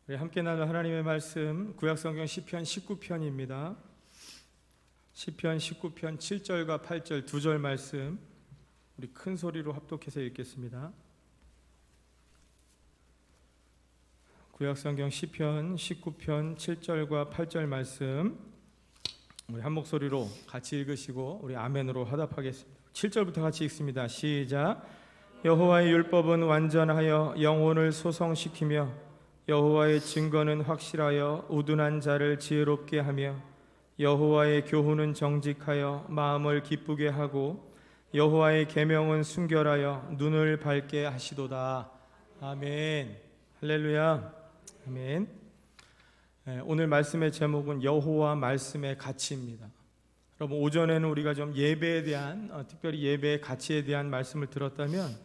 우리 함께 나눌 하나님의 말씀 구약성경 시편 19편입니다. 시편 19편 7절과 8절 두 절 말씀 우리 큰 소리로 합독해서 읽겠습니다. 구약성경 시편 19편 7절과 8절 말씀 우리 한 목소리로 같이 읽으시고 우리 아멘으로 화답하겠습니다. 7절부터 같이 읽습니다. 시작. 여호와의 율법은 완전하여 영혼을 소성시키며 여호와의 증거는 확실하여 우둔한 자를 지혜롭게 하며 여호와의 교훈은 정직하여 마음을 기쁘게 하고 여호와의 계명은 순결하여 눈을 밝게 하시도다. 아멘. 할렐루야. 아멘. 오늘 말씀의 제목은 여호와 말씀의 가치입니다. 여러분, 오전에는 우리가 좀 예배에 대한 특별히 예배의 가치에 대한 말씀을 들었다면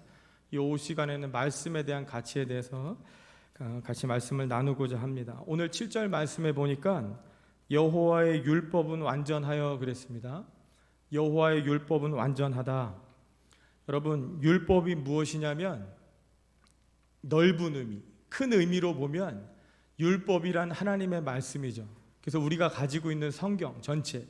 이 오후 시간에는 말씀에 대한 가치에 대해서 같이 말씀을 나누고자 합니다. 오늘 7절 말씀에 보니까 여호와의 율법은 완전하여 그랬습니다. 여호와의 율법은 완전하다. 여러분, 율법이 무엇이냐면 넓은 의미, 큰 의미로 보면 율법이란 하나님의 말씀이죠. 그래서 우리가 가지고 있는 성경 전체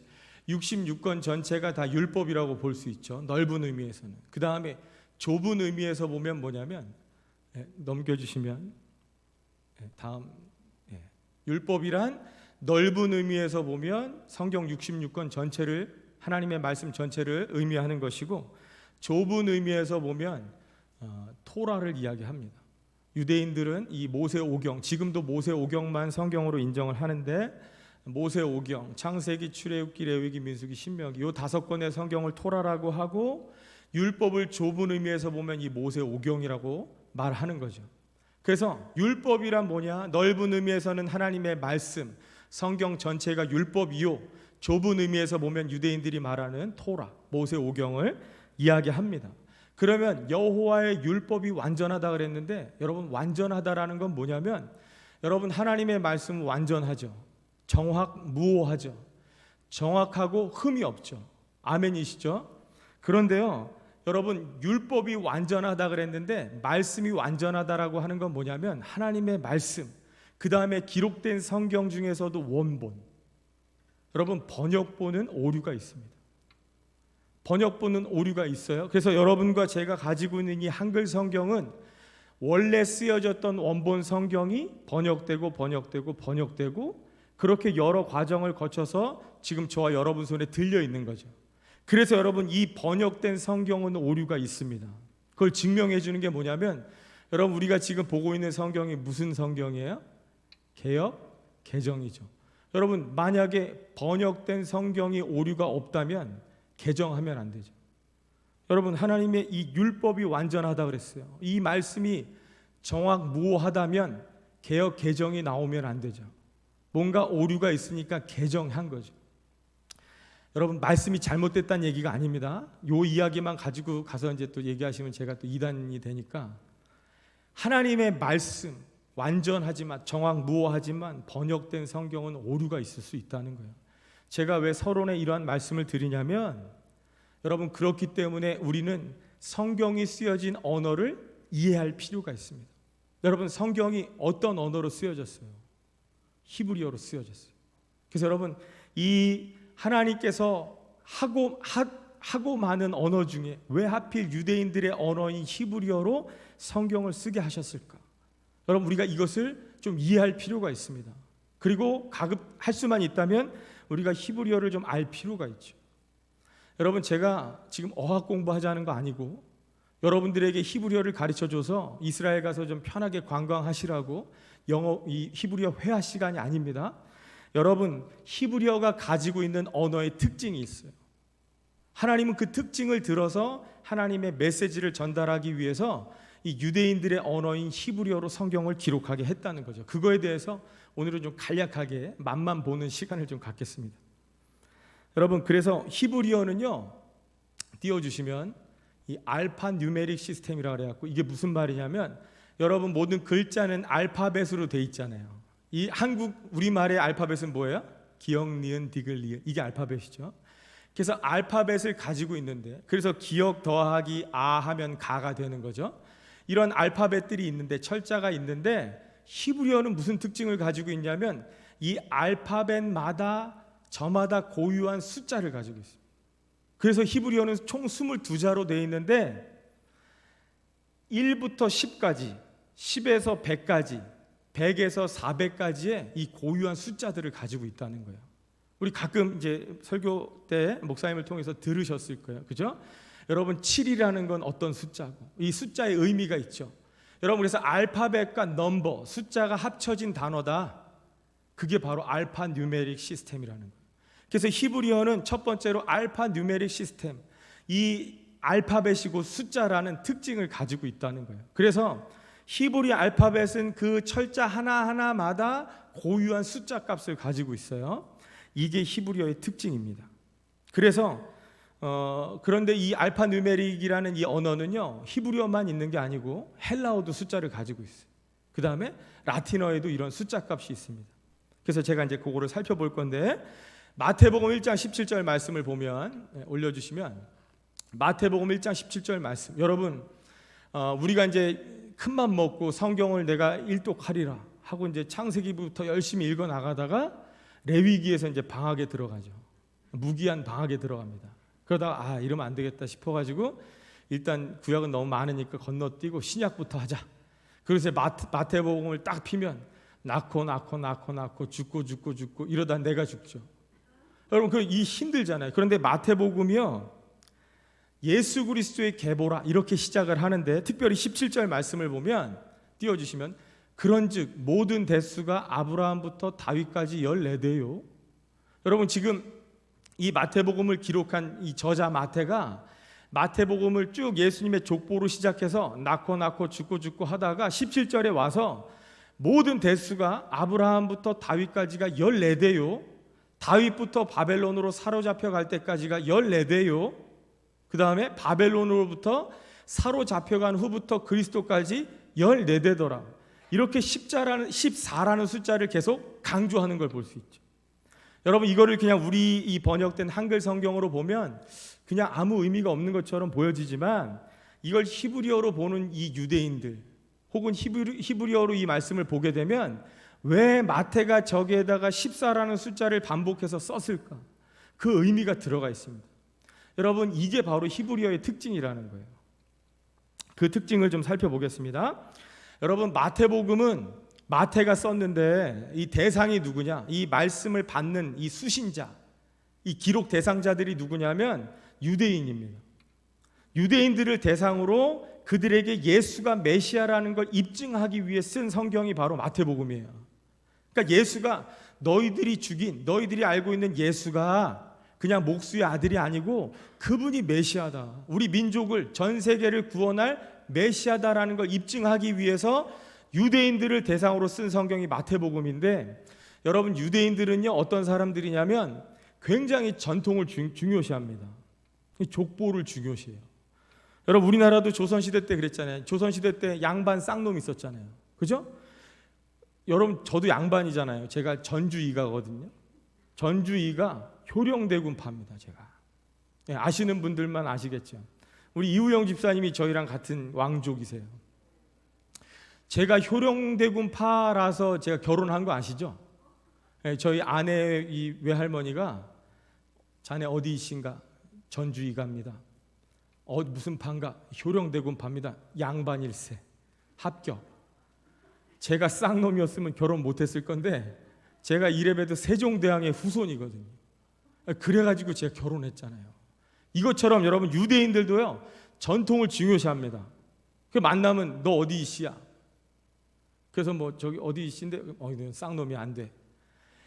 66권 전체가 다 율법이라고 볼 수 있죠. 넓은 의미에서는. 그 다음에 좁은 의미에서 보면 뭐냐면 넘겨주시면 다음 율법이란 넓은 의미에서 보면 성경 66권 전체를 하나님의 말씀 전체를 의미하는 것이고 좁은 의미에서 보면 토라를 이야기합니다. 유대인들은 이 모세오경, 지금도 모세오경만 성경으로 인정을 하는데 모세오경, 창세기, 출애굽기, 레위기, 민수기, 신명기 이 5권의 성경을 토라라고 하고 율법을 좁은 의미에서 보면 이 모세오경이라고 말하는 거죠. 그래서 율법이란 뭐냐? 넓은 의미에서는 하나님의 말씀, 성경 전체가 율법이요, 좁은 의미에서 보면 유대인들이 말하는 토라, 모세오경을 이야기합니다. 그러면 여호와의 율법이 완전하다 그랬는데 여러분, 완전하다라는 건 뭐냐면 여러분, 하나님의 말씀은 완전하죠. 정확무오하죠. 정확하고 흠이 없죠. 아멘이시죠? 그런데요, 여러분, 율법이 완전하다 그랬는데 말씀이 완전하다라고 하는 건 뭐냐면 하나님의 말씀, 그 다음에 기록된 성경 중에서도 원본, 여러분, 번역본은 오류가 있습니다. 번역본은 오류가 있어요. 그래서 여러분과 제가 가지고 있는 이 한글 성경은 원래 쓰여졌던 원본 성경이 번역되고 그렇게 여러 과정을 거쳐서 지금 저와 여러분 손에 들려 있는 거죠. 그래서 여러분, 이 번역된 성경은 오류가 있습니다. 그걸 증명해 주는 게 뭐냐면 여러분, 우리가 지금 보고 있는 성경이 무슨 성경이에요? 개역 개정이죠. 여러분, 만약에 번역된 성경이 오류가 없다면 개정하면 안 되죠. 여러분, 하나님의 이 율법이 완전하다 그랬어요. 이 말씀이 정확무오하다면 개역 개정이 나오면 안 되죠. 뭔가 오류가 있으니까 개정한 거죠. 여러분, 말씀이 잘못됐다는 얘기가 아닙니다. 요 이야기만 가지고 가서 이제 또 얘기하시면 제가 또 이단이 되니까, 하나님의 말씀 완전하지만 정확무오하지만 번역된 성경은 오류가 있을 수 있다는 거예요. 제가 왜 서론에 이러한 말씀을 드리냐면 여러분, 그렇기 때문에 우리는 성경이 쓰여진 언어를 이해할 필요가 있습니다. 여러분, 성경이 어떤 언어로 쓰여졌어요? 히브리어로 쓰여졌어요. 그래서 여러분, 이 하나님께서 하고 많은 언어 중에 왜 하필 유대인들의 언어인 히브리어로 성경을 쓰게 하셨을까? 여러분, 우리가 이것을 좀 이해할 필요가 있습니다. 그리고 가급할 수만 있다면 우리가 히브리어를 좀 알 필요가 있죠. 여러분, 제가 지금 어학 공부하자는 거 아니고 여러분들에게 히브리어를 가르쳐줘서 이스라엘 가서 좀 편하게 관광하시라고 이 히브리어 회화 시간이 아닙니다. 여러분, 히브리어가 가지고 있는 언어의 특징이 있어요. 하나님은 그 특징을 들어서 하나님의 메시지를 전달하기 위해서 이 유대인들의 언어인 히브리어로 성경을 기록하게 했다는 거죠. 그거에 대해서 오늘은 좀 간략하게 맛만 보는 시간을 좀 갖겠습니다. 여러분, 그래서 히브리어는요, 띄워주시면 이 알파 뉴메릭 시스템이라고 그래갖고 이게 무슨 말이냐면 여러분, 모든 글자는 알파벳으로 돼 있잖아요. 이 우리말의 알파벳은 뭐예요? 기역, 니은, 디귿, 리을, 이게 알파벳이죠. 그래서 알파벳을 가지고 있는데, 그래서 기역 더하기 아 하면 가가 되는 거죠. 이런 알파벳들이 있는데, 철자가 있는데 히브리어는 무슨 특징을 가지고 있냐면 이 알파벳마다 저마다 고유한 숫자를 가지고 있습니다. 그래서 히브리어는 총 22자로 되어 있는데 1부터 10까지, 10에서 100까지, 100에서 400까지의 이 고유한 숫자들을 가지고 있다는 거예요. 우리 가끔 이제 설교 때 목사님을 통해서 들으셨을 거예요. 그죠? 여러분 7이라는 건 어떤 숫자고 이 숫자의 의미가 있죠. 여러분 그래서 알파벳과 넘버, 숫자가 합쳐진 단어다. 그게 바로 알파 뉴메릭 시스템이라는 거예요. 그래서 히브리어는 첫 번째로 알파 뉴메릭 시스템, 이 알파벳이고 숫자라는 특징을 가지고 있다는 거예요. 그래서 히브리 알파벳은 그 철자 하나하나마다 고유한 숫자 값을 가지고 있어요. 이게 히브리어의 특징입니다. 그래서 그런데 이 알파 누메릭이라는 이 언어는요, 히브리어만 있는 게 아니고 헬라어도 숫자를 가지고 있어요. 그 다음에 라틴어에도 이런 숫자 값이 있습니다. 그래서 제가 이제 그거를 살펴볼 건데, 마태복음 1장 17절 말씀을 보면 올려주시면, 마태복음 1장 17절 말씀, 여러분 우리가 이제 큰 맘 먹고 성경을 내가 일독하리라 하고 이제 창세기부터 열심히 읽어 나가다가 레위기에서 이제 방학에 들어가죠. 무기한 방학에 들어갑니다. 그러다가 이러면 안 되겠다 싶어가지고 일단 구약은 너무 많으니까 건너뛰고 신약부터 하자. 그래서 마태복음을 딱 피면 낳고 죽고 이러다 내가 죽죠. 여러분 이 힘들잖아요. 그런데 마태복음이요, 예수 그리스도의 계보라 이렇게 시작을 하는데, 특별히 17절 말씀을 보면 띄워주시면, 그런즉 모든 대수가 아브라함부터 다윗까지 14대요. 여러분 지금 이 마태복음을 기록한 이 저자 마태가 마태복음을 쭉 예수님의 족보로 시작해서 낳고 죽고 하다가 17절에 와서 모든 대수가 아브라함부터 다윗까지가 14대요. 다윗부터 바벨론으로 사로잡혀 갈 때까지가 14대요. 그 다음에 바벨론으로부터 사로잡혀간 후부터 그리스도까지 14대더라. 이렇게 14라는 숫자를 계속 강조하는 걸 볼 수 있죠. 여러분 이거를 그냥 우리 이 번역된 한글 성경으로 보면 그냥 아무 의미가 없는 것처럼 보여지지만, 이걸 히브리어로 보는 이 유대인들 혹은 히브리어로 이 말씀을 보게 되면 왜 마태가 저기에다가 14라는 숫자를 반복해서 썼을까? 그 의미가 들어가 있습니다. 여러분 이게 바로 히브리어의 특징이라는 거예요. 그 특징을 좀 살펴보겠습니다. 여러분 마태복음은 마태가 썼는데 이 대상이 누구냐? 이 말씀을 받는 이 수신자, 이 기록 대상자들이 누구냐면 유대인입니다. 유대인들을 대상으로 그들에게 예수가 메시아라는 걸 입증하기 위해 쓴 성경이 바로 마태복음이에요. 그러니까 예수가 너희들이 알고 있는 예수가 그냥 목수의 아들이 아니고 그분이 메시아다. 우리 민족을, 전 세계를 구원할 메시아다라는 걸 입증하기 위해서 유대인들을 대상으로 쓴 성경이 마태복음인데, 여러분 유대인들은요 어떤 사람들이냐면 굉장히 전통을 중요시합니다. 족보를 중요시해요. 여러분 우리나라도 조선시대 때 그랬잖아요. 조선시대 때 양반 쌍놈 있었잖아요. 그죠? 여러분 저도 양반이잖아요. 제가 전주이가거든요. 전주이가 효령대군파입니다. 제가 아시는 분들만 아시겠죠. 우리 이우영 집사님이 저희랑 같은 왕족이세요. 제가 효령대군파라서 제가 결혼한 거 아시죠? 저희 아내 이 외할머니가 자네 어디이신가? 전주이가입니다. 무슨 파인가? 효령대군파입니다. 양반일세 합격. 제가 쌍놈이었으면 결혼 못했을 건데 제가 이래봬도 세종대왕의 후손이거든요. 그래가지고 제가 결혼했잖아요. 이것처럼 여러분 유대인들도요 전통을 중요시합니다. 그 만나면 너 어디이시야? 그래서 뭐 저기 어디이신데 쌍놈이 안 돼.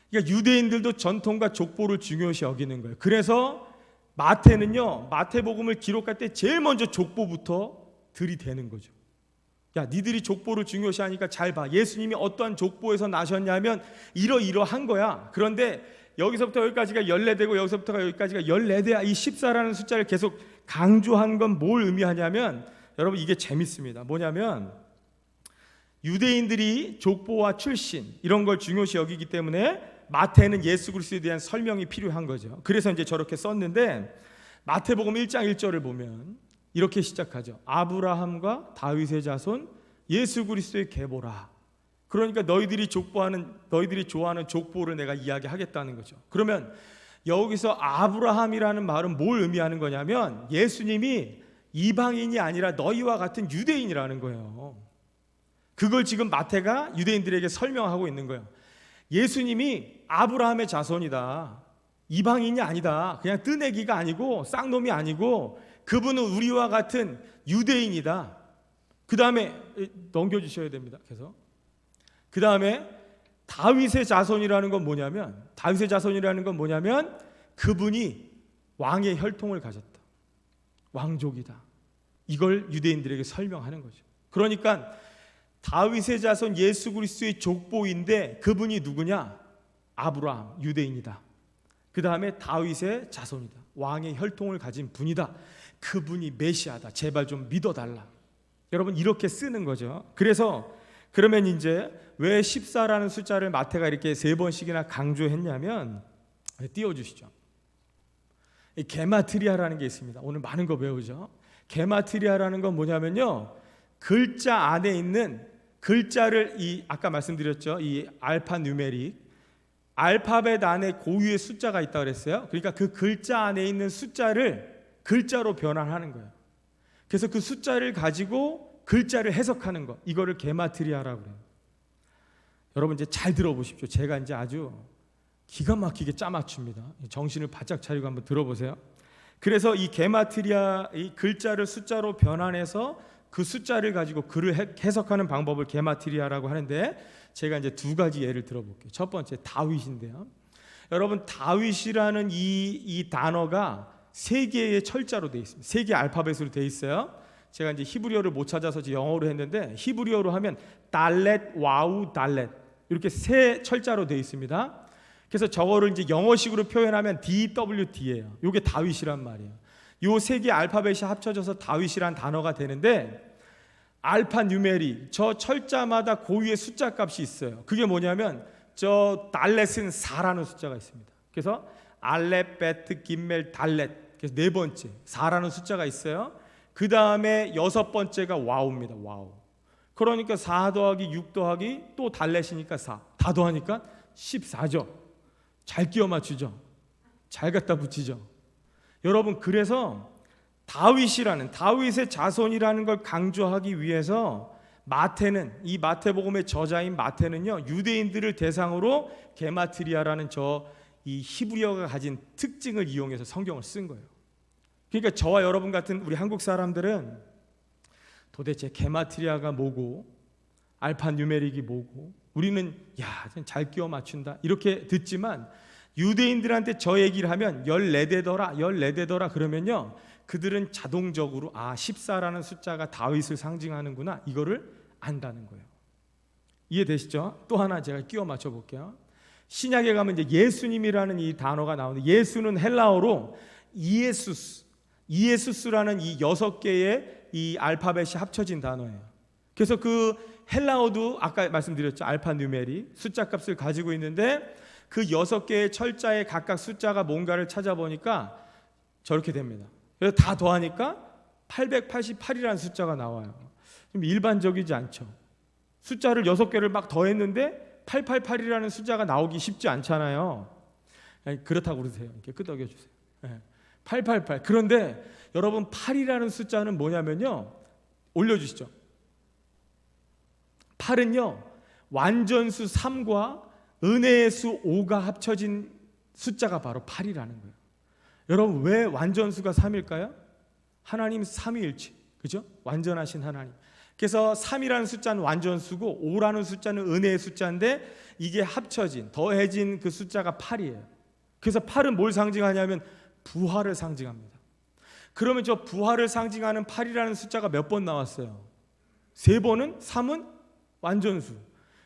그러니까 유대인들도 전통과 족보를 중요시 여기는 거예요. 그래서 마태는요 마태복음을 기록할 때 제일 먼저 족보부터 들이대는 거죠. 야 니들이 족보를 중요시하니까 잘 봐. 예수님이 어떠한 족보에서 나셨냐면 이러한 거야. 그런데 여기서부터 여기까지가 14대고 여기서부터 여기까지가 14대야. 이 14라는 숫자를 계속 강조한 건 뭘 의미하냐면, 여러분 이게 재밌습니다. 뭐냐면 유대인들이 족보와 출신 이런 걸 중요시 여기기 때문에 마태는 예수 그리스도에 대한 설명이 필요한 거죠. 그래서 이제 저렇게 썼는데, 마태복음 1장 1절을 보면 이렇게 시작하죠. 아브라함과 다윗의 자손 예수 그리스도의 계보라. 그러니까 너희들이 좋아하는 족보를 내가 이야기하겠다는 거죠. 그러면 여기서 아브라함이라는 말은 뭘 의미하는 거냐면 예수님이 이방인이 아니라 너희와 같은 유대인이라는 거예요. 그걸 지금 마태가 유대인들에게 설명하고 있는 거예요. 예수님이 아브라함의 자손이다. 이방인이 아니다. 그냥 뜨내기가 아니고 쌍놈이 아니고 그분은 우리와 같은 유대인이다. 그 다음에 넘겨주셔야 됩니다. 계속. 그 다음에 다윗의 자손이라는 건 뭐냐면 그분이 왕의 혈통을 가졌다. 왕족이다. 이걸 유대인들에게 설명하는 거죠. 그러니까 다윗의 자손 예수 그리스도의 족보인데 그분이 누구냐? 아브라함, 유대인이다. 그 다음에 다윗의 자손이다. 왕의 혈통을 가진 분이다. 그분이 메시아다. 제발 좀 믿어달라. 여러분 이렇게 쓰는 거죠. 그래서 그러면 이제 왜 14라는 숫자를 마태가 이렇게 3번씩이나 강조했냐면 띄워주시죠. 이 게마트리아라는 게 있습니다. 오늘 많은 거 배우죠. 게마트리아라는 건 뭐냐면요, 글자 안에 있는 글자를 아까 말씀드렸죠. 이 알파 누메릭 알파벳 안에 고유의 숫자가 있다고 그랬어요. 그러니까 그 글자 안에 있는 숫자를 글자로 변환하는 거예요. 그래서 그 숫자를 가지고 글자를 해석하는 거, 이거를 게마트리아라고 그래요. 여러분 이제 잘 들어보십시오. 제가 이제 아주 기가 막히게 짜맞춥니다. 정신을 바짝 차리고 한번 들어보세요. 그래서 이 게마트리아, 이 글자를 숫자로 변환해서 그 숫자를 가지고 글을 해석하는 방법을 게마트리아라고 하는데, 제가 이제 2가지 예를 들어볼게요. 첫 번째 다윗인데요. 여러분 다윗이라는 이 단어가 3개의 철자로 되어 있습니다. 3개 알파벳으로 되어 있어요. 제가 이제 히브리어를 못 찾아서 영어로 했는데 히브리어로 하면 달렛, 와우, 달렛 이렇게 3 철자로 되어 있습니다. 그래서 저거를 이제 영어식으로 표현하면 DWD예요. 이게 다윗이란 말이에요. 요 3개 알파벳이 합쳐져서 다윗이란 단어가 되는데, 알파 뉴메리 저 철자마다 고유의 숫자 값이 있어요. 그게 뭐냐면 저 달렛은 4라는 숫자가 있습니다. 그래서 알렛, 베트, 김멜, 달렛, 그래서 4번째 4라는 숫자가 있어요. 그 다음에 6번째가 와우입니다. 와우. 그러니까 4 더하기 6 더하기 또 달렛이니까 4. 다 더하니까 14죠. 잘 끼워 맞추죠. 잘 갖다 붙이죠. 여러분 그래서 다윗이라는, 다윗의 자손이라는 걸 강조하기 위해서 마태는, 이 마태복음의 저자인 마태는요, 유대인들을 대상으로 게마트리아라는 이 히브리어가 가진 특징을 이용해서 성경을 쓴 거예요. 그러니까 저와 여러분 같은 우리 한국 사람들은 도대체 게마트리아가 뭐고 알파 뉴메릭이 뭐고, 우리는 잘 끼워 맞춘다 이렇게 듣지만, 유대인들한테 저 얘기를 하면 14대더라 그러면요, 그들은 자동적으로 14라는 숫자가 다윗을 상징하는구나 이거를 안다는 거예요. 이해되시죠? 또 하나 제가 끼워 맞춰 볼게요. 신약에 가면 이제 예수님이라는 이 단어가 나오는데, 예수는 헬라어로 이에수스라는 이 6개의 이 알파벳이 합쳐진 단어예요. 그래서 그 헬라어도 아까 말씀드렸죠. 알파 누메리 숫자 값을 가지고 있는데, 그 6개의 철자에 각각 숫자가 뭔가를 찾아보니까 저렇게 됩니다. 그래서 다 더하니까 888이라는 숫자가 나와요. 좀 일반적이지 않죠. 숫자를 6개를 막 더했는데 888이라는 숫자가 나오기 쉽지 않잖아요. 그렇다고 그러세요. 이렇게 끄덕여 주세요. 888. 그런데 여러분 8이라는 숫자는 뭐냐면요, 올려주시죠. 8은요 완전수 3과 은혜의 수 5가 합쳐진 숫자가 바로 8이라는 거예요. 여러분 왜 완전수가 3일까요? 하나님 삼위일체, 그죠? 완전하신 하나님. 그래서 3이라는 숫자는 완전수고 5라는 숫자는 은혜의 숫자인데, 이게 합쳐진, 더해진 그 숫자가 8이에요. 그래서 8은 뭘 상징하냐면 부활을 상징합니다. 그러면 저 부활을 상징하는 8이라는 숫자가 몇 번 나왔어요? 3번은 3은 완전수,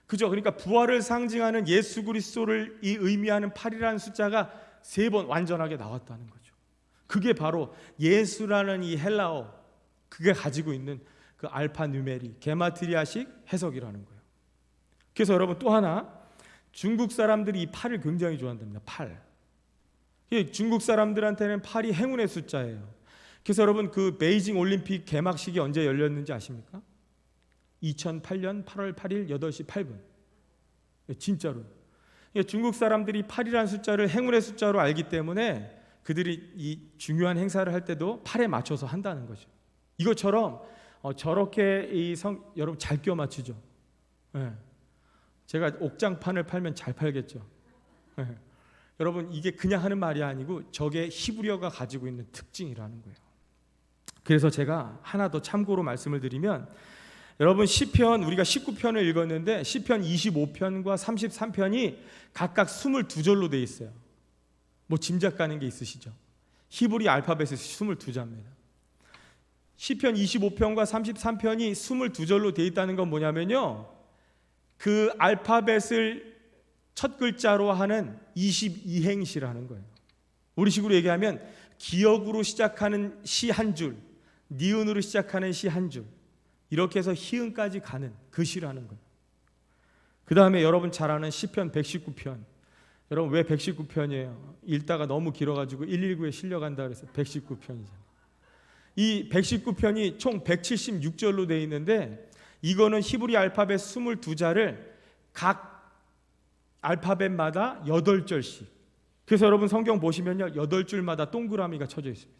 그죠? 그러니까 부활을 상징하는 예수 그리스도를 의미하는 8이라는 숫자가 3번 완전하게 나왔다는 거죠. 그게 바로 예수라는 이 헬라어, 그게 가지고 있는 그 알파 누메리 게마트리아식 해석이라는 거예요. 그래서 여러분 또 하나, 중국 사람들이 이 8을 굉장히 좋아한답니다. 8. 중국 사람들한테는 8이 행운의 숫자예요. 그래서 여러분 그 베이징 올림픽 개막식이 언제 열렸는지 아십니까? 2008년 8월 8일 8시 8분. 진짜로. 중국 사람들이 8이라는 숫자를 행운의 숫자로 알기 때문에 그들이 이 중요한 행사를 할 때도 8에 맞춰서 한다는 거죠. 이것처럼 저렇게 여러분 잘 끼워 맞추죠. 네. 제가 옥장판을 팔면 잘 팔겠죠. 네. 여러분 이게 그냥 하는 말이 아니고 저게 히브리어가 가지고 있는 특징이라는 거예요. 그래서 제가 하나 더 참고로 말씀을 드리면, 여러분 시편 우리가 19편을 읽었는데 시편 25편과 33편이 각각 22절로 되어 있어요. 뭐 짐작 가는 게 있으시죠? 히브리 알파벳에서 22자입니다. 시편 25편과 33편이 22절로 되어 있다는 건 뭐냐면요, 그 알파벳을 첫 글자로 하는 22행시라는 거예요. 우리식으로 얘기하면 기역으로 시작하는 시 한 줄, 니은으로 시작하는 시 한 줄, 이렇게 해서 희은까지 가는 그 시라는 거예요. 그 다음에 여러분 잘 아는 시편 119편. 여러분 왜 119편이에요? 읽다가 너무 길어가지고 119에 실려간다 그래서 119편이잖아요. 이 119편이 총 176절로 되어 있는데, 이거는 히브리 알파벳 22자를 각 알파벳마다 8절씩. 그래서 여러분 성경 보시면요, 8줄마다 동그라미가 쳐져 있습니다.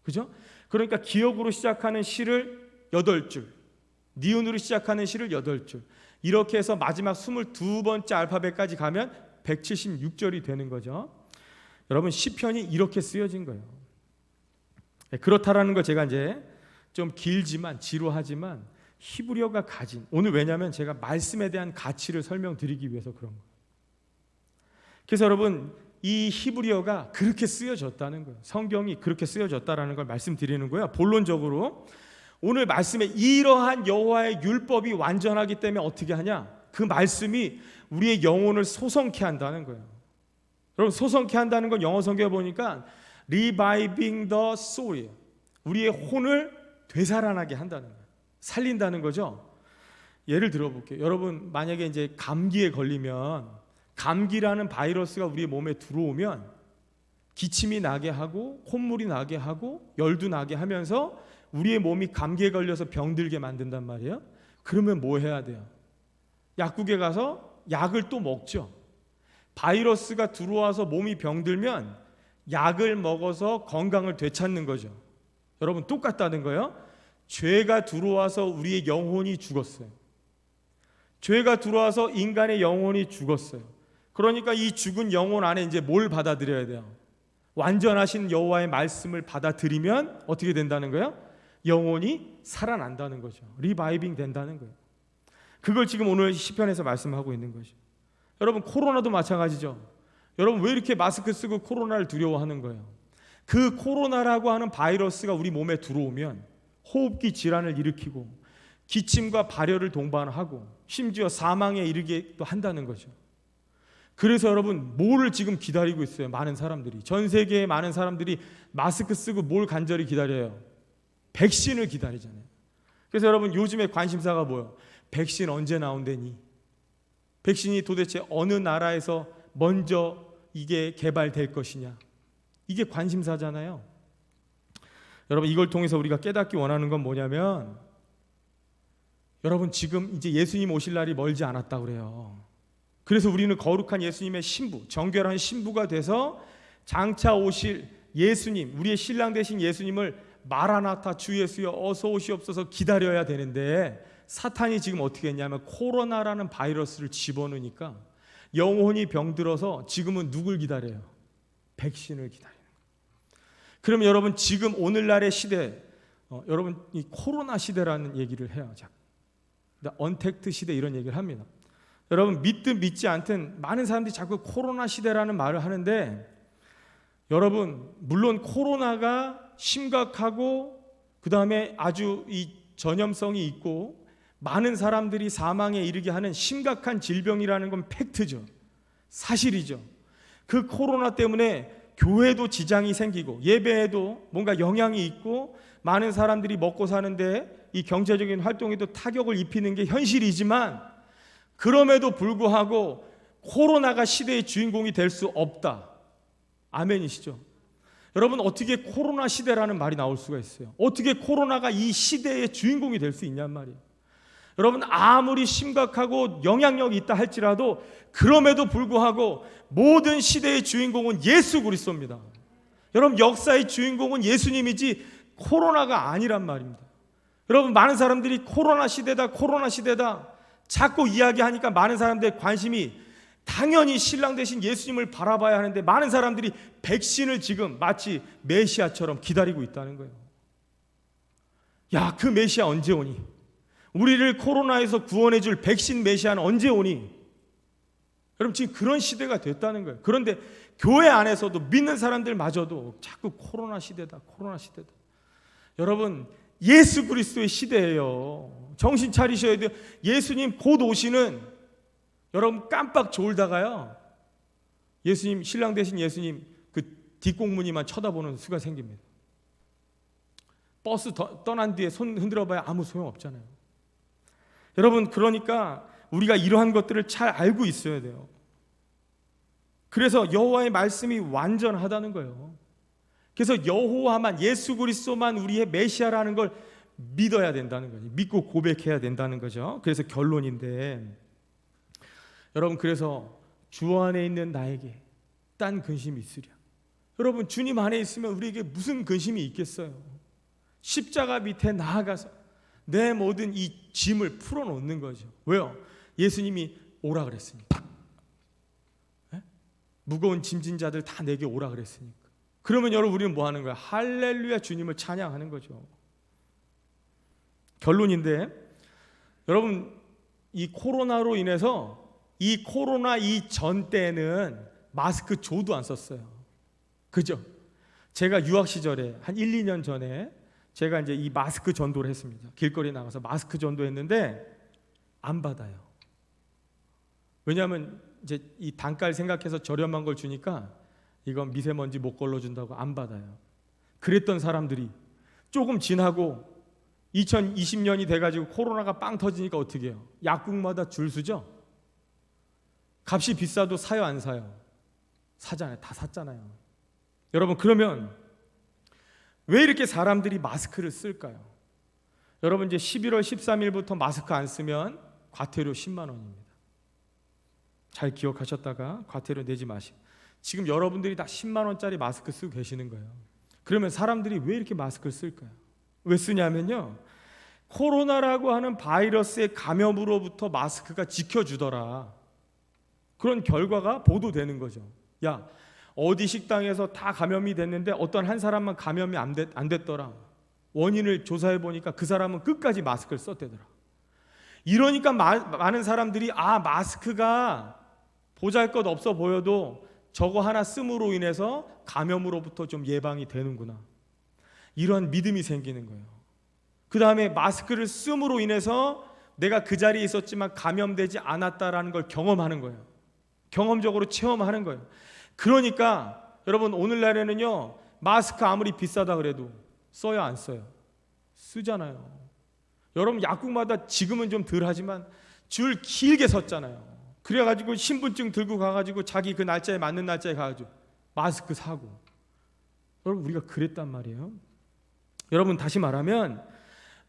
그죠? 그러니까 기역으로 시작하는 시를 8줄, 니은으로 시작하는 시를 8줄, 이렇게 해서 마지막 22번째 알파벳까지 가면 176절이 되는 거죠. 여러분 시편이 이렇게 쓰여진 거예요. 그렇다라는 걸 제가 이제 좀 길지만 지루하지만 히브리어가 가진, 오늘 왜냐하면 제가 말씀에 대한 가치를 설명드리기 위해서 그런 거예요. 그래서 여러분 이 히브리어가 그렇게 쓰여졌다는 거예요. 성경이 그렇게 쓰여졌다라는 걸 말씀드리는 거예요. 본론적으로 오늘 말씀에 이러한 여호와의 율법이 완전하기 때문에 어떻게 하냐? 그 말씀이 우리의 영혼을 소성케 한다는 거예요. 여러분 소성케 한다는 건 영어 성경에 보니까 reviving the soul, 우리의 혼을 되살아나게 한다는 거예요. 살린다는 거죠. 예를 들어볼게요. 여러분 만약에 이제 감기에 걸리면, 감기라는 바이러스가 우리 몸에 들어오면 기침이 나게 하고 콧물이 나게 하고 열도 나게 하면서 우리의 몸이 감기에 걸려서 병들게 만든단 말이에요. 그러면 뭐 해야 돼요? 약국에 가서 약을 또 먹죠. 바이러스가 들어와서 몸이 병들면 약을 먹어서 건강을 되찾는 거죠. 여러분 똑같다는 거예요. 죄가 들어와서 우리의 영혼이 죽었어요. 죄가 들어와서 인간의 영혼이 죽었어요. 그러니까 이 죽은 영혼 안에 이제 뭘 받아들여야 돼요? 완전하신 여호와의 말씀을 받아들이면 어떻게 된다는 거예요? 영혼이 살아난다는 거죠. 리바이빙 된다는 거예요. 그걸 지금 오늘 시편에서 말씀하고 있는 거죠. 여러분 코로나도 마찬가지죠. 여러분 왜 이렇게 마스크 쓰고 코로나를 두려워하는 거예요? 그 코로나라고 하는 바이러스가 우리 몸에 들어오면 호흡기 질환을 일으키고 기침과 발열을 동반하고 심지어 사망에 이르게 또 한다는 거죠. 그래서 여러분 뭐를 지금 기다리고 있어요? 많은 사람들이, 전 세계의 많은 사람들이 마스크 쓰고 뭘 간절히 기다려요? 백신을 기다리잖아요. 그래서 여러분 요즘에 관심사가 뭐예요? 백신 언제 나온다니? 백신이 도대체 어느 나라에서 먼저 이게 개발될 것이냐? 이게 관심사잖아요. 여러분 이걸 통해서 우리가 깨닫기 원하는 건 뭐냐면, 여러분 지금 이제 예수님 오실 날이 멀지 않았다고 그래요. 그래서 우리는 거룩한 예수님의 신부, 정결한 신부가 돼서 장차 오실 예수님, 우리의 신랑 되신 예수님을 마라나타 주 예수여 어서 오시옵소서 기다려야 되는데, 사탄이 지금 어떻게 했냐면 코로나라는 바이러스를 집어넣으니까 영혼이 병들어서 지금은 누굴 기다려요? 백신을 기다려요. 그럼 여러분 지금 오늘날의 시대, 여러분 이 코로나 시대라는 얘기를 해요. 언택트 시대 이런 얘기를 합니다. 여러분 믿든 믿지 않든 많은 사람들이 자꾸 코로나 시대라는 말을 하는데, 여러분 물론 코로나가 심각하고 그 다음에 아주 이 전염성이 있고 많은 사람들이 사망에 이르게 하는 심각한 질병이라는 건 팩트죠. 사실이죠. 그 코로나 때문에 교회도 지장이 생기고 예배에도 뭔가 영향이 있고 많은 사람들이 먹고 사는데 이 경제적인 활동에도 타격을 입히는 게 현실이지만, 그럼에도 불구하고 코로나가 시대의 주인공이 될 수 없다. 아멘이시죠? 여러분 어떻게 코로나 시대라는 말이 나올 수가 있어요? 어떻게 코로나가 이 시대의 주인공이 될 수 있냔 말이에요. 여러분 아무리 심각하고 영향력이 있다 할지라도 그럼에도 불구하고 모든 시대의 주인공은 예수 그리스도입니다. 여러분 역사의 주인공은 예수님이지 코로나가 아니란 말입니다. 여러분 많은 사람들이 코로나 시대다 자꾸 이야기하니까 많은 사람들의 관심이 당연히 신랑 되신 예수님을 바라봐야 하는데 많은 사람들이 백신을 지금 마치 메시아처럼 기다리고 있다는 거예요. 야, 그 메시아 언제 오니? 우리를 코로나에서 구원해 줄 백신 메시아는 언제 오니? 여러분 지금 그런 시대가 됐다는 거예요. 그런데 교회 안에서도 믿는 사람들마저도 자꾸 코로나 시대다. 여러분 예수 그리스도의 시대예요. 정신 차리셔야 돼요. 예수님 곧 오시는, 여러분 깜빡 졸다가요 예수님, 신랑 되신 예수님 그 뒷공무니만 쳐다보는 수가 생깁니다. 버스 떠난 뒤에 손 흔들어 봐야 아무 소용없잖아요. 여러분 그러니까 우리가 이러한 것들을 잘 알고 있어야 돼요. 그래서 여호와의 말씀이 완전하다는 거예요. 그래서 여호와만, 예수 그리스도만 우리의 메시아라는 걸 믿어야 된다는 거죠. 믿고 고백해야 된다는 거죠. 그래서 결론인데, 여러분 그래서 주 안에 있는 나에게 딴 근심이 있으랴. 여러분 주님 안에 있으면 우리에게 무슨 근심이 있겠어요? 십자가 밑에 나아가서 내 모든 이 짐을 풀어놓는 거죠. 왜요? 예수님이 오라 그랬으니까. 네? 무거운 짐진 자들 다 내게 오라 그랬으니까. 그러면 여러분 우리는 뭐 하는 거야? 할렐루야, 주님을 찬양하는 거죠. 결론인데, 여러분 이 코로나로 인해서 이 코로나 이전 때는 마스크 조도 안 썼어요. 그죠? 제가 유학 시절에 한 1, 2년 전에 제가 이제 이 마스크 전도를 했습니다. 길거리 나가서 마스크 전도했는데 안 받아요. 왜냐하면 이제 이 단가를 생각해서 저렴한 걸 주니까 이건 미세먼지 못 걸러준다고 안 받아요. 그랬던 사람들이 조금 지나고 2020년이 돼가지고 코로나가 빵 터지니까 어떻게 해요? 약국마다 줄 서죠? 값이 비싸도 사요 안 사요? 사잖아요. 다 샀잖아요. 여러분 그러면 왜 이렇게 사람들이 마스크를 쓸까요? 여러분 이제 11월 13일부터 마스크 안 쓰면 과태료 10만 원입니다. 잘 기억하셨다가 과태료 내지 마시고, 지금 여러분들이 다 10만 원짜리 마스크 쓰고 계시는 거예요. 그러면 사람들이 왜 이렇게 마스크를 쓸까요? 왜 쓰냐면요, 코로나라고 하는 바이러스의 감염으로부터 마스크가 지켜주더라. 그런 결과가 보도되는 거죠. 야, 어디 식당에서 다 감염이 됐는데 어떤 한 사람만 감염이 안 됐더라. 원인을 조사해 보니까 그 사람은 끝까지 마스크를 썼대더라. 이러니까 많은 사람들이 마스크가 보잘것없어 보여도 저거 하나 씀으로 인해서 감염으로부터 좀 예방이 되는구나, 이런 믿음이 생기는 거예요. 그 다음에 마스크를 씀으로 인해서 내가 그 자리에 있었지만 감염되지 않았다라는 걸 경험하는 거예요. 경험적으로 체험하는 거예요. 그러니까 여러분 오늘날에는요, 마스크 아무리 비싸다 그래도 써요 안 써요? 쓰잖아요. 여러분 약국마다 지금은 좀 덜 하지만 줄 길게 섰잖아요. 그래가지고 신분증 들고 가가지고 자기 그 날짜에 맞는 날짜에 가가지고 마스크 사고. 여러분 우리가 그랬단 말이에요. 여러분 다시 말하면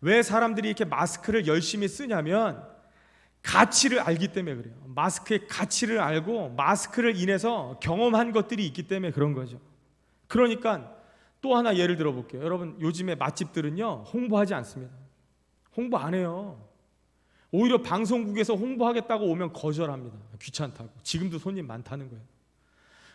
왜 사람들이 이렇게 마스크를 열심히 쓰냐면 가치를 알기 때문에 그래요. 마스크의 가치를 알고 마스크를 인해서 경험한 것들이 있기 때문에 그런 거죠. 그러니까 또 하나 예를 들어 볼게요. 여러분 요즘에 맛집들은요 홍보하지 않습니다. 홍보 안 해요. 오히려 방송국에서 홍보하겠다고 오면 거절합니다. 귀찮다고. 지금도 손님 많다는 거예요.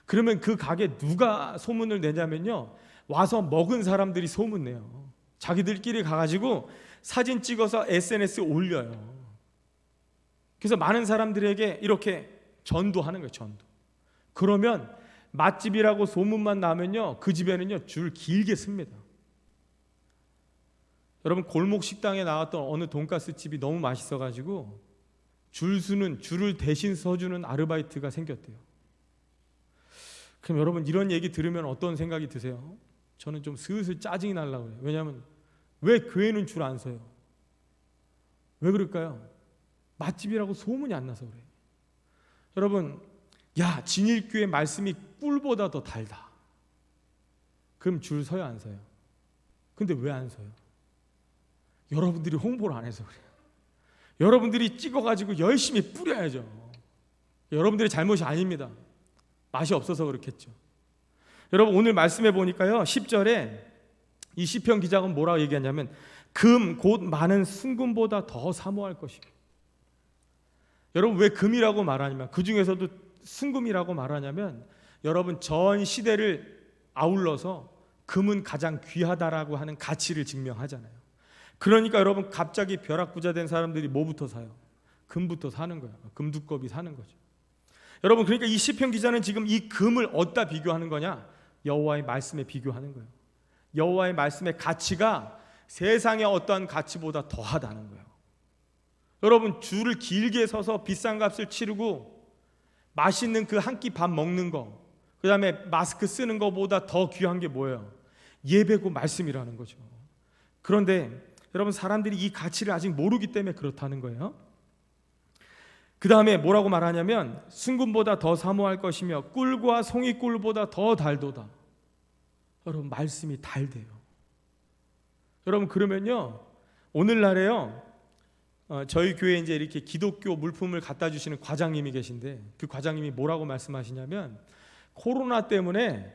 그러면 그 가게 누가 소문을 내냐면요, 와서 먹은 사람들이 소문내요. 자기들끼리 가가지고 사진 찍어서 SNS에 올려요. 그래서 많은 사람들에게 이렇게 전도하는 거예요. 전도. 그러면 맛집이라고 소문만 나면요, 그 집에는요 줄 길게 씁니다. 여러분 골목 식당에 나왔던 어느 돈가스 집이 너무 맛있어가지고 줄을 대신 서주는 아르바이트가 생겼대요. 그럼 여러분 이런 얘기 들으면 어떤 생각이 드세요? 저는 좀 슬슬 짜증이 나려고 그래요. 왜냐하면 왜 교회는 줄 안 서요? 왜 그럴까요? 맛집이라고 소문이 안 나서 그래요. 여러분, 야 진일교회 말씀이 꿀보다 더 달다. 그럼 줄 서요 안 서요? 근데 왜 안 서요? 여러분들이 홍보를 안 해서 그래요. 여러분들이 찍어가지고 열심히 뿌려야죠. 여러분들의 잘못이 아닙니다. 맛이 없어서 그렇겠죠. 여러분 오늘 말씀해 보니까요 10절에 이 시편 기자가 뭐라고 얘기하냐면 금 곧 많은 순금보다 더 사모할 것이고. 여러분 왜 금이라고 말하냐면 그 중에서도 순금이라고 말하냐면 여러분 전 시대를 아울러서 금은 가장 귀하다라고 하는 가치를 증명하잖아요. 그러니까 여러분 갑자기 벼락부자 된 사람들이 뭐부터 사요? 금부터 사는 거예요. 금두꺼비 사는 거죠. 여러분 그러니까 이 시편 기자는 지금 이 금을 어디다 비교하는 거냐? 여호와의 말씀에 비교하는 거예요. 여호와의 말씀의 가치가 세상의 어떠한 가치보다 더하다는 거예요. 여러분 줄을 길게 서서 비싼 값을 치르고 맛있는 그 한 끼 밥 먹는 거, 그 다음에 마스크 쓰는 거보다 더 귀한 게 뭐예요? 예배고 말씀이라는 거죠. 그런데 여러분 사람들이 이 가치를 아직 모르기 때문에 그렇다는 거예요. 그 다음에 뭐라고 말하냐면 순금보다 더 사모할 것이며 꿀과 송이꿀보다 더 달도다. 여러분 말씀이 달대요. 여러분 그러면요 오늘날에요 저희 교회에 이제 이렇게 기독교 물품을 갖다 주시는 과장님이 계신데 그 과장님이 뭐라고 말씀하시냐면 코로나 때문에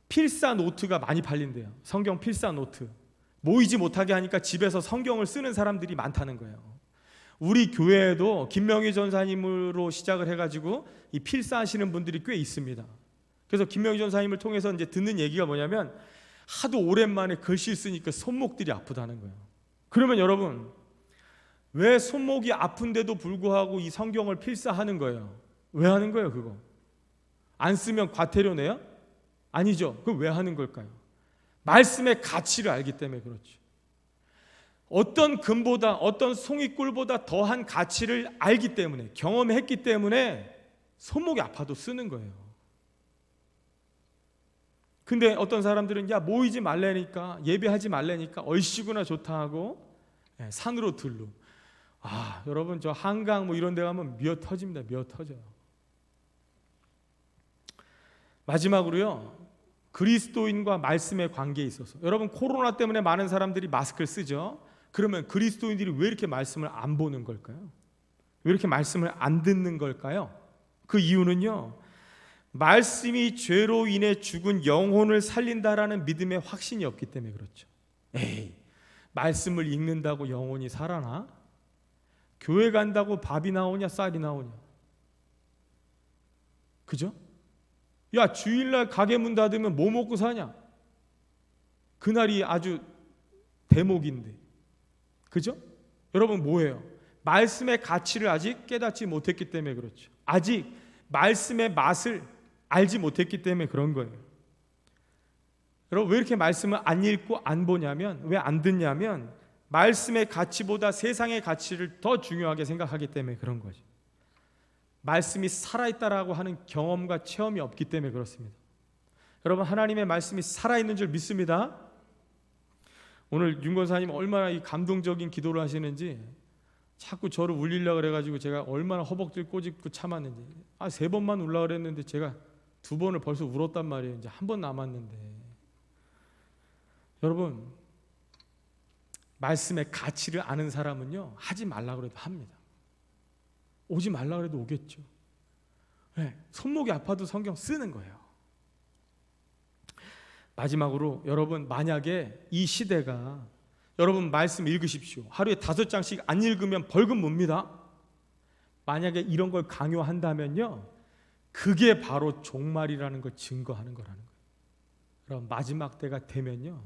필사 노트가 많이 팔린대요. 성경 필사 노트. 모이지 못하게 하니까 집에서 성경을 쓰는 사람들이 많다는 거예요. 우리 교회에도 김명희 전사님으로 시작을 해가지고 이 필사하시는 분들이 꽤 있습니다. 그래서 김명희 전사님을 통해서 이제 듣는 얘기가 뭐냐면 하도 오랜만에 글씨 쓰니까 손목들이 아프다는 거예요. 그러면 여러분 왜 손목이 아픈데도 불구하고 이 성경을 필사하는 거예요? 왜 하는 거예요 그거? 안 쓰면 과태료 내요? 아니죠. 그럼 왜 하는 걸까요? 말씀의 가치를 알기 때문에 그렇죠. 어떤 금보다 어떤 송이꿀보다 더한 가치를 알기 때문에 경험했기 때문에 손목이 아파도 쓰는 거예요. 근데 어떤 사람들은 야 모이지 말래니까 예배하지 말래니까 얼씨구나 좋다 하고 산으로 들로. 아 여러분 저 한강 뭐 이런 데 가면 미어 터집니다. 미어 터져요. 마지막으로요 그리스도인과 말씀의 관계에 있어서 여러분 코로나 때문에 많은 사람들이 마스크를 쓰죠. 그러면 그리스도인들이 왜 이렇게 말씀을 안 보는 걸까요? 왜 이렇게 말씀을 안 듣는 걸까요? 그 이유는요 말씀이 죄로 인해 죽은 영혼을 살린다라는 믿음의 확신이 없기 때문에 그렇죠. 에이 말씀을 읽는다고 영혼이 살아나? 교회 간다고 밥이 나오냐 쌀이 나오냐? 그죠? 야 주일날 가게 문 닫으면 뭐 먹고 사냐? 그날이 아주 대목인데 그죠? 여러분 뭐예요? 말씀의 가치를 아직 깨닫지 못했기 때문에 그렇죠. 아직 말씀의 맛을 알지 못했기 때문에 그런 거예요. 여러분 왜 이렇게 말씀을 안 읽고 안 보냐면 왜 안 듣냐면 말씀의 가치보다 세상의 가치를 더 중요하게 생각하기 때문에 그런 거죠. 말씀이 살아있다라고 하는 경험과 체험이 없기 때문에 그렇습니다. 여러분 하나님의 말씀이 살아있는 줄 믿습니다. 오늘 윤 권사님 얼마나 이 감동적인 기도를 하시는지 자꾸 저를 울리려고 그래가지고 제가 얼마나 허벅지를 꼬집고 참았는지 3번만 울라 그랬는데 제가 2번을 벌써 울었단 말이에요. 이제 1번 남았는데 여러분 말씀의 가치를 아는 사람은요 하지 말라 그래도 합니다. 오지 말라 그래도 오겠죠. 손목이 아파도 성경 쓰는 거예요. 마지막으로 여러분 만약에 이 시대가 여러분 말씀 읽으십시오. 하루에 5장씩 안 읽으면 벌금 묻니다. 만약에 이런 걸 강요한다면요 그게 바로 종말이라는 걸 증거하는 거라는 거예요. 그럼 마지막 때가 되면요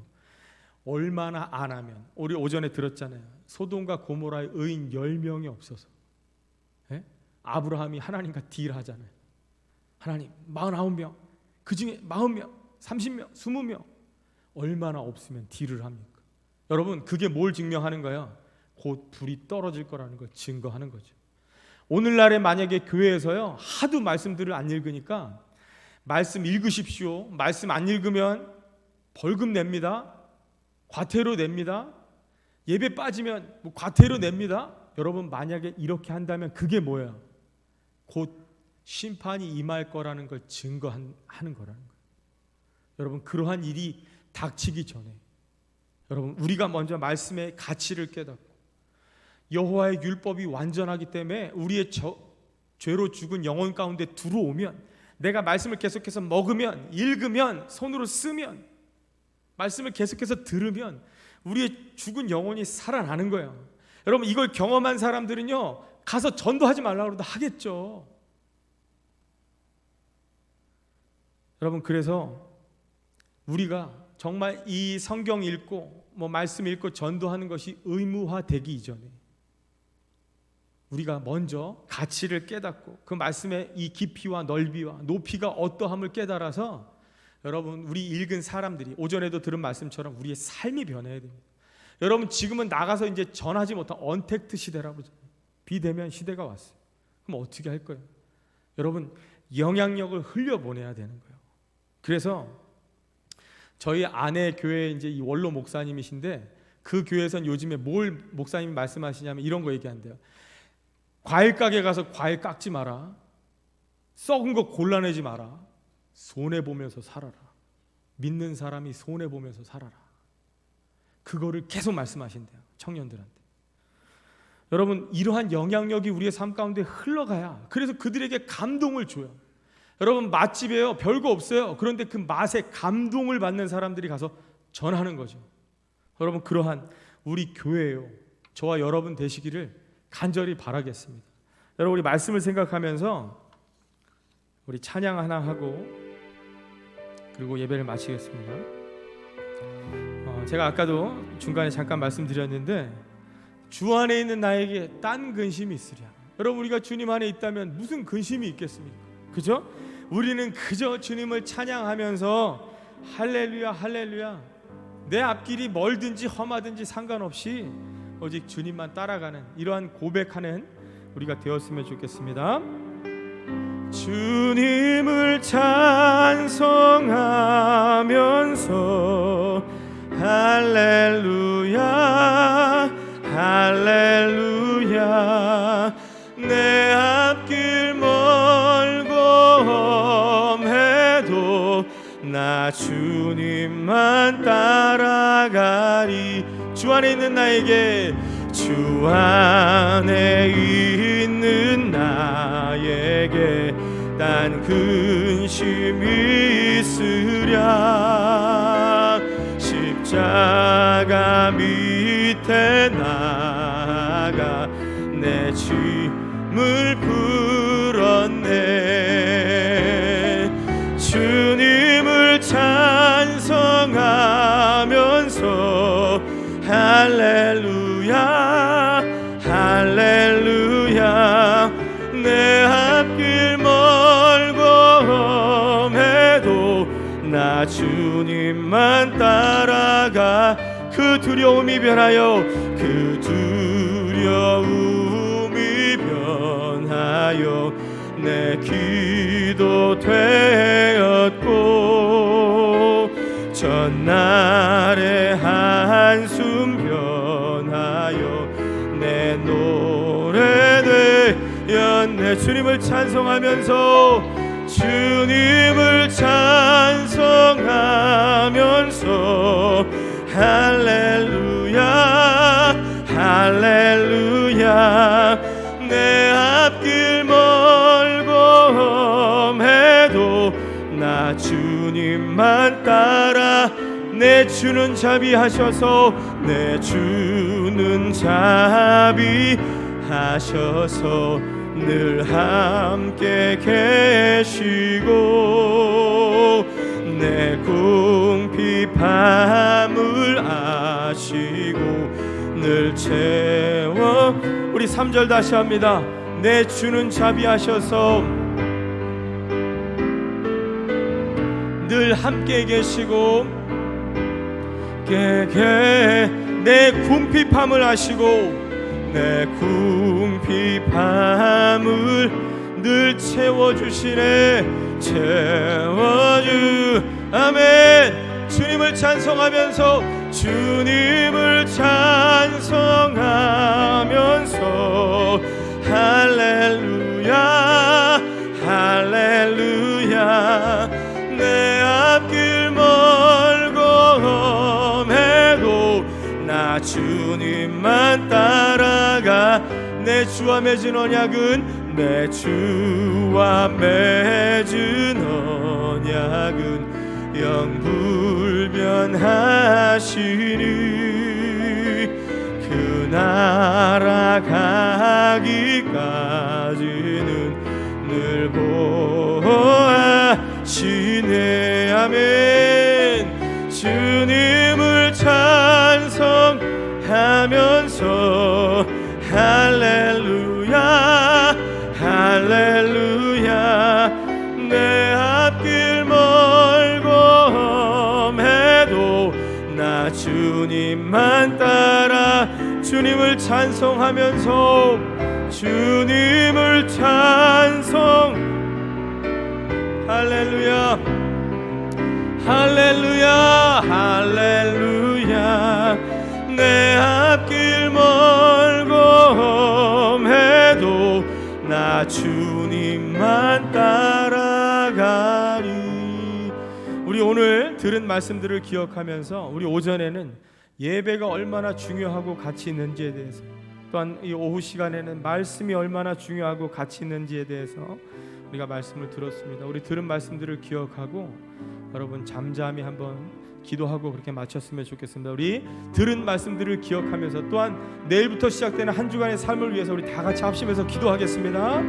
얼마나 안 하면 우리 오전에 들었잖아요. 소돔과 고모라의 의인 10명이 없어서 아브라함이 하나님과 딜하잖아요. 하나님 49명 그 중에 40명 30명 20명 얼마나 없으면 딜을 합니까? 여러분 그게 뭘 증명하는 거예요? 곧 불이 떨어질 거라는 걸 증거하는 거죠. 오늘날에 만약에 교회에서요 하도 말씀들을 안 읽으니까 말씀 읽으십시오. 말씀 안 읽으면 벌금 냅니다. 과태료 냅니다. 예배 빠지면 뭐 과태료 냅니다. 여러분 만약에 이렇게 한다면 그게 뭐예요? 곧 심판이 임할 거라는 걸 증거하는 거라는 거예요. 여러분 그러한 일이 닥치기 전에 여러분 우리가 먼저 말씀의 가치를 깨닫고 여호와의 율법이 완전하기 때문에 우리의 죄로 죽은 영혼 가운데 들어오면, 내가 말씀을 계속해서 먹으면, 읽으면, 손으로 쓰면, 말씀을 계속해서 들으면 우리의 죽은 영혼이 살아나는 거예요. 여러분, 이걸 경험한 사람들은요, 가서 전도하지 말라고 해도 하겠죠. 여러분, 그래서 우리가 정말 이 성경 읽고 말씀 읽고 전도하는 것이 의무화되기 이전에 우리가 먼저 가치를 깨닫고 그 말씀의 이 깊이와 넓이와 높이가 어떠함을 깨달아서, 여러분, 우리 읽은 사람들이 오전에도 들은 말씀처럼 우리의 삶이 변해야 됩니다. 여러분, 지금은 나가서 이제 전하지 못한 언택트 시대라고 그러잖아요. 비대면 시대가 왔어요. 그럼 어떻게 할 거예요? 여러분, 영향력을 흘려보내야 되는 거예요. 그래서 저희 아내 교회 이제 이 원로 목사님이신데, 그 교회에선 요즘에 뭘 목사님이 말씀하시냐면 이런 거 얘기한대요. 과일 가게 가서 과일 깎지 마라. 썩은 거 골라내지 마라. 손해보면서 살아라. 믿는 사람이 손해보면서 살아라. 그거를 계속 말씀하신대요, 청년들한테. 여러분, 이러한 영향력이 우리의 삶 가운데 흘러가야, 그래서 그들에게 감동을 줘요. 여러분, 맛집이에요. 별거 없어요. 그런데 그 맛에 감동을 받는 사람들이 가서 전하는 거죠. 여러분, 그러한 우리 교회예요. 저와 여러분 되시기를 간절히 바라겠습니다. 여러분, 우리 말씀을 생각하면서 우리 찬양 하나 하고 그리고 예배를 마치겠습니다. 제가 아까도 중간에 잠깐 말씀드렸는데, 주 안에 있는 나에게 딴 근심이 있으랴. 여러분, 우리가 주님 안에 있다면 무슨 근심이 있겠습니까? 그죠? 우리는 그저 주님을 찬양하면서 할렐루야 할렐루야, 내 앞길이 멀든지 험하든지 상관없이 오직 주님만 따라가는 이러한 고백하는 우리가 되었으면 좋겠습니다. 주님을 찬송하면서 할렐루야 할렐루야, 내 앞길 멀고 험해도 나 주님만 따라가리. 주 안에 있는 나에게, 주 안에 있는 나에게 딴 근심이 있으랴. 십자가 밑에 나가 내 짐을 풀었네. 주님을 찬송하면서 할렐루야 할렐루야, 내 앞길 멀고 험해도 나 주님만 따라가. 그 두려움이 변하여, 그 두려움이 변하여 내 기도 되었고, 전날의 한숨 변하여 내 노래 되었네. 주님을 찬송하면서, 주님을 찬송하면서 할렐루야 할렐루야, 내 앞길 멀고 험해도 나 주님만 따라. 내 주는 자비하셔서, 내 주는 자비하셔서 늘 함께 계시고, 내 궁핍함을 아시고 늘 채워. 우리 3절 다시 합니다. 내 주는 자비하셔서 늘 함께 계시고, 내 궁핍함을 아시고, 내 궁핍함을 늘 채워주시네. 아멘. 주님을 찬송하면서, 주님을 찬송하면서 할렐루야 할렐루야, 내 앞길 멀고 험해도 나 주님만 따라가. 내 주와 맺은 언약은 내 주와 맺은 언약은 영불변하시니 그 나라 가기까지는 늘 보호하시네. 아멘. 주님을 찬송하면서 할렐루야 할렐루야. 내 앞길 멀고 험해도 나 주님만 따라 주님을 찬송하면서 주님을 찬송 할렐루야 할렐루야 할렐루야. 내 앞길 멀고 험해도 나 주님만 따라가리. 우리 오늘 들은 말씀들을 기억하면서 우리 오전에는 예배가 얼마나 중요하고 가치 있는지에 대해서, 또한 이 오후 시간에는 말씀이 얼마나 중요하고 가치 있는지에 대해서 우리가 말씀을 들었습니다. 우리 들은 말씀들을 기억하고 여러분 잠잠히 한번 기도하고 그렇게 마쳤으면 좋겠습니다. 우리 들은 말씀들을 기억하면서 또한 내일부터 시작되는 한 주간의 삶을 위해서 우리 다 같이 합심해서 기도하겠습니다.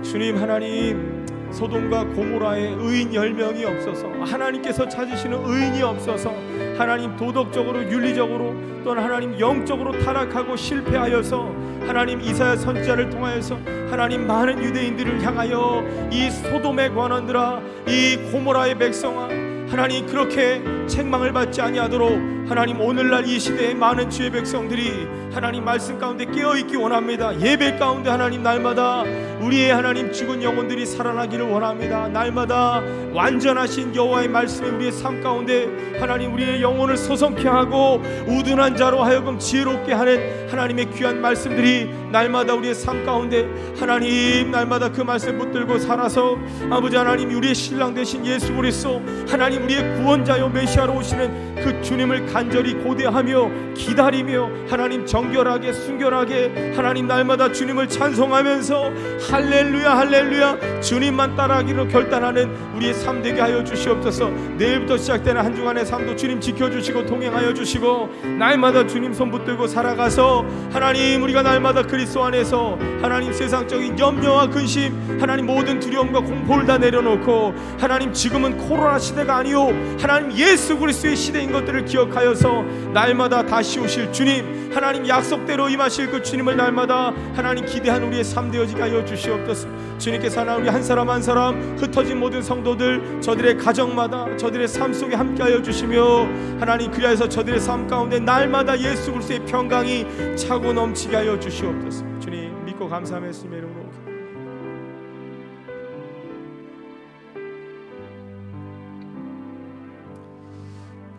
주님 하나님, 소돔과 고모라의 의인 10명이 없어서, 하나님께서 찾으시는 의인이 없어서 하나님 도덕적으로 윤리적으로 또한 하나님 영적으로 타락하고 실패하여서 하나님 이사야 선지자를 통하여서 하나님 많은 유대인들을 향하여 이 소돔의 관원들아, 이 고모라의 백성아, 하나님 그렇게 책망을 받지 아니하도록 하나님 오늘날 이 시대의 많은 주의 백성들이 하나님 말씀 가운데 깨어있기 원합니다. 예배 가운데 하나님 날마다 우리의 하나님 죽은 영혼들이 살아나기를 원합니다. 날마다 완전하신 여호와의 말씀이 우리의 삶 가운데 하나님 우리의 영혼을 소성케 하고 우둔한 자로 하여금 지혜롭게 하는 하나님의 귀한 말씀들이 날마다 우리의 삶 가운데 하나님 날마다 그 말씀 붙들고 살아서 아버지 하나님 우리의 신랑 되신 예수 그리스도 하나님 우리의 구원자요 메시아로 오시는 그 주님을 간절히 고대하며 기다리며 하나님 정결하게 순결하게 하나님 날마다 주님을 찬송하면서 할렐루야 할렐루야 주님만 따라하기로 결단하는 우리의 삶 되게 하여 주시옵소서. 내일부터 시작되는 한 주간의 삶도 주님 지켜주시고 동행하여 주시고 날마다 주님 손 붙들고 살아가서 하나님 우리가 날마다 그리스도 안에서 하나님 세상적인 염려와 근심 하나님 모든 두려움과 공포를 다 내려놓고 하나님 지금은 코로나 시대가 아니오 하나님 예수 그리스도의 시대인 것들을 기억하여서 날마다 다시 오실 주님 하나님 약속대로 임하실 그 주님을 날마다 하나님 기대한 우리의 삶 되어지게 하여 주시옵소서. 주님께서 하나 우리 한 사람 한 사람 흩어진 모든 성도들 저들의 가정마다 저들의 삶 속에 함께하여 주시며 하나님 그리하여서 저들의 삶 가운데 날마다 예수 그리스도의 평강이 차고 넘치게 하여 주시옵소서. 주님 믿고 감사하며 예수님의 이름으로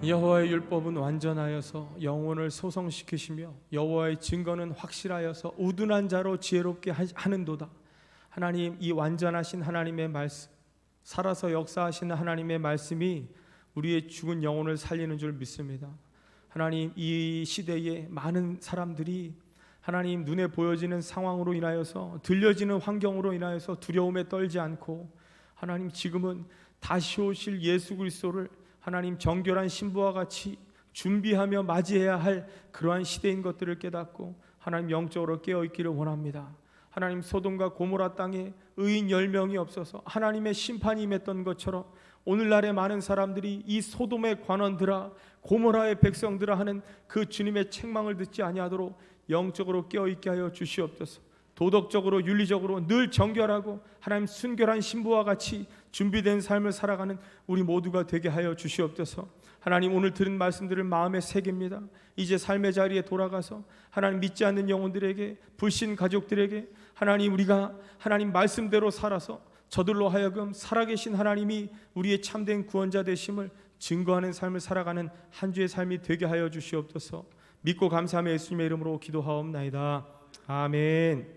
여호와의 율법은 완전하여서 영혼을 소성시키시며 여호와의 증거는 확실하여서 우둔한 자로 지혜롭게 하는도다. 하나님 이 완전하신 하나님의 말씀 살아서 역사하시는 하나님의 말씀이 우리의 죽은 영혼을 살리는 줄 믿습니다. 하나님 이 시대에 많은 사람들이 하나님 눈에 보여지는 상황으로 인하여서 들려지는 환경으로 인하여서 두려움에 떨지 않고 하나님 지금은 다시 오실 예수 그리스도를 하나님 정결한 신부와 같이 준비하며 맞이해야 할 그러한 시대인 것들을 깨닫고 하나님 영적으로 깨어있기를 원합니다. 하나님 소돔과 고모라 땅에 의인 10명이 없어서 하나님의 심판이 임했던 것처럼 오늘날의 많은 사람들이 이 소돔의 관원들아 고모라의 백성들아 하는 그 주님의 책망을 듣지 아니하도록 영적으로 깨어있게 하여 주시옵소서. 도덕적으로 윤리적으로 늘 정결하고 하나님 순결한 신부와 같이 준비된 삶을 살아가는 우리 모두가 되게 하여 주시옵소서. 하나님 오늘 들은 말씀들을 마음에 새깁니다. 이제 삶의 자리에 돌아가서 하나님 믿지 않는 영혼들에게 불신 가족들에게 하나님 우리가 하나님 말씀대로 살아서 저들로 하여금 살아계신 하나님이 우리의 참된 구원자 되심을 증거하는 삶을 살아가는 한 주의 삶이 되게 하여 주시옵소서. 믿고 감사하며 예수님의 이름으로 기도하옵나이다. 아멘.